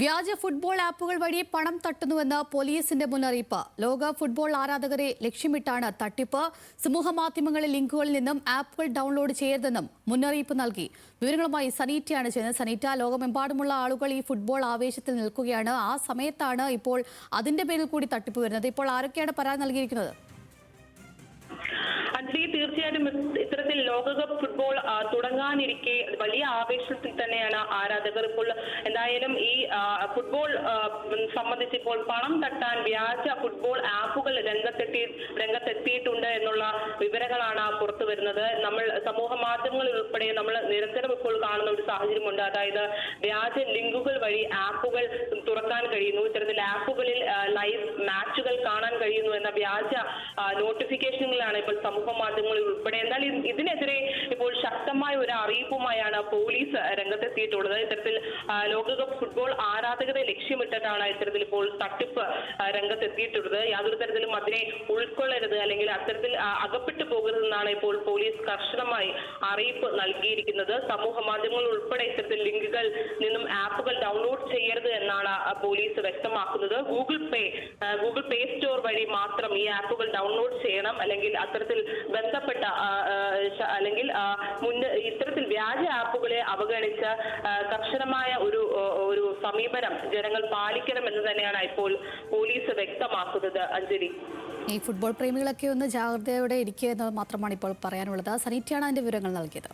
വ്യാജ ഫുട്ബോൾ ആപ്പുകൾ വഴി പണം തട്ടുന്നുവെന്ന് പോലീസിന്റെ മുന്നറിയിപ്പ്. ലോക ഫുട്ബോൾ ആരാധകരെ ലക്ഷ്യമിട്ടാണ് തട്ടിപ്പ്. സമൂഹമാധ്യമങ്ങളിലെ ലിങ്കുകളിൽ നിന്നും ആപ്പുകൾ ഡൗൺലോഡ് ചെയ്യരുതെന്നും മുന്നറിയിപ്പ് നൽകി. വിവരങ്ങളുമായി സനീറ്റയാണ് ചെയ്യുന്നത്. സനീറ്റ, ലോകമെമ്പാടുമുള്ള ആളുകൾ ഈ ഫുട്ബോൾ ആവേശത്തിൽ നിൽക്കുകയാണ്. ആ സമയത്താണ് ഇപ്പോൾ അതിന്റെ പേരിൽ കൂടി തട്ടിപ്പ് വരുന്നത്. ഇപ്പോൾ ആരൊക്കെയാണ് പരാതി നൽകിയിരിക്കുന്നത്? തീർച്ചയായിട്ടും ഇത്തരത്തിൽ ലോകകപ്പ് ഫുട്ബോൾ തുടങ്ങാനിരിക്കെ വലിയ ആവേശത്തിൽ തന്നെയാണ് ആരാധകർ. ഇപ്പോൾ എന്തായാലും ഈ ഫുട്ബോൾ സംബന്ധിച്ച് ഇപ്പോൾ പണം തട്ടാൻ വ്യാജ ഫുട്ബോൾ ആപ്പുകൾ രംഗത്തെത്തിയിട്ടുണ്ട് എന്നുള്ള വിവരങ്ങളാണ് പുറത്തു വരുന്നത്. നമ്മൾ സമൂഹ മാധ്യമങ്ങളിൽ ഉൾപ്പെടെ നമ്മൾ നിരന്തരം ഇപ്പോൾ കാണുന്ന ഒരു സാഹചര്യമുണ്ട്. അതായത് വ്യാജ ലിങ്കുകൾ വഴി ആപ്പുകൾ തുറക്കാൻ കഴിയുന്നു, ഇത്തരത്തിൽ ആപ്പുകളിൽ ലൈവ് മാച്ചുകൾ കാണാൻ കഴിയുന്നു എന്ന വ്യാജ നോട്ടിഫിക്കേഷനുകളാണ് ഇപ്പോൾ സമൂഹ മാധ്യമങ്ങളിൽ ഉൾപ്പെടെ. എന്നാൽ ഇതിനെതിരെ ഇപ്പോൾ ശക്തമായ ഒരു അറിയിപ്പുമായാണ് പോലീസ് രംഗത്തെത്തിയിട്ടുള്ളത്. ഇത്തരത്തിൽ ലോകകപ്പ് ഫുട്ബോൾ ആരാധകരെ ലക്ഷ്യമിട്ടിട്ടാണ് ഇത്തരത്തിൽ ഇപ്പോൾ തട്ടിപ്പ് രംഗത്തെത്തിയിട്ടുള്ളത്. യാതൊരു തരത്തിലും അതിനെ ഉൾക്കൊള്ളരുത് അല്ലെങ്കിൽ അത്തരത്തിൽ അകപ്പെട്ടു പോകരുതെന്നാണ് ഇപ്പോൾ പോലീസ് കർശനമായി അറിയിപ്പ് നൽകിയിരിക്കുന്നത്. സമൂഹ മാധ്യമങ്ങൾ ഉൾപ്പെടെ ഇത്തരത്തിൽ ലിങ്കുകൾ നിന്നും ആപ്പുകൾ ഡൗൺലോഡ് ചെയ്യരുത് എന്നാണ് പോലീസ് വ്യക്തമാക്കുന്നത്. ഗൂഗിൾ പേ സ്റ്റോർ വഴി മാത്രം ഈ ആപ്പുകൾ ഡൗൺലോഡ് ചെയ്യണം, അല്ലെങ്കിൽ അത്തരത്തിൽ ബന്ധപ്പെട്ട അല്ലെങ്കിൽ ഇത്തരത്തിൽ വ്യാജ ആപ്പുകളെ അവഗണിച്ച് കർശനമായ ഒരു സമീപനം ജനങ്ങൾ പാലിക്കണമെന്ന് തന്നെയാണ് ഇപ്പോൾ പോലീസ് വ്യക്തമാക്കുന്നത്. അഞ്ജലി, ഈ ഫുട്ബോൾ പ്രേമികളൊക്കെ ഒന്ന് ജാഗ്രതയോടെ ഇരിക്കുക എന്നത് മാത്രമാണ് ഇപ്പോൾ പറയാനുള്ളത്. സനീറ്റയാണ് അതിന്റെ വിവരങ്ങൾ നൽകിയത്.